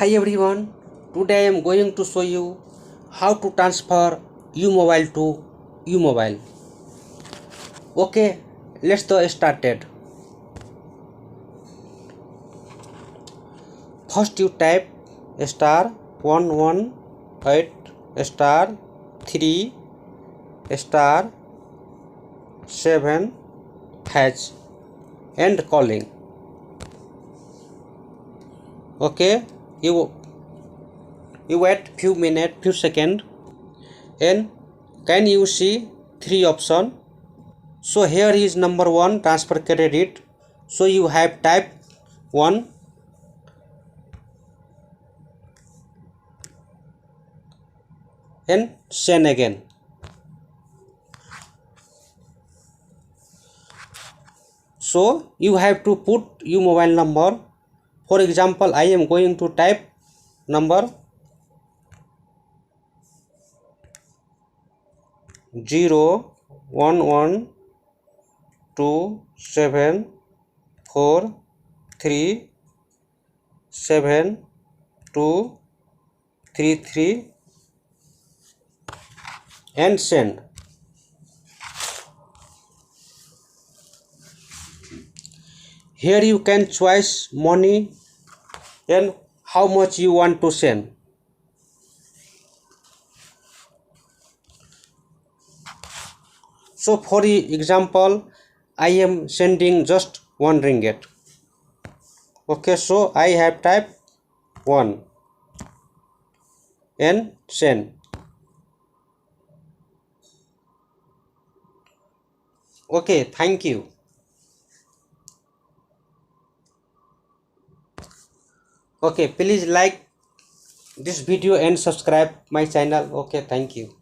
Hi everyone, today I am going to show you how to transfer UMobile to UMobile. Okay, let's get started. First you type *118 *3 *7 hash and calling. Okay, you wait few minutes, few seconds, and can you see three option? So here is number one, transfer credit. So you have type 1 and send again. So you have to put your mobile number. For example, I am going to type number 01127437233 and send. Here you can choose money and how much you want to send. So for example, I am sending just 1 ringgit. Okay, so I have typed 1 and send. Okay, thank you. Okay, please like this video and subscribe my channel. Okay, thank you.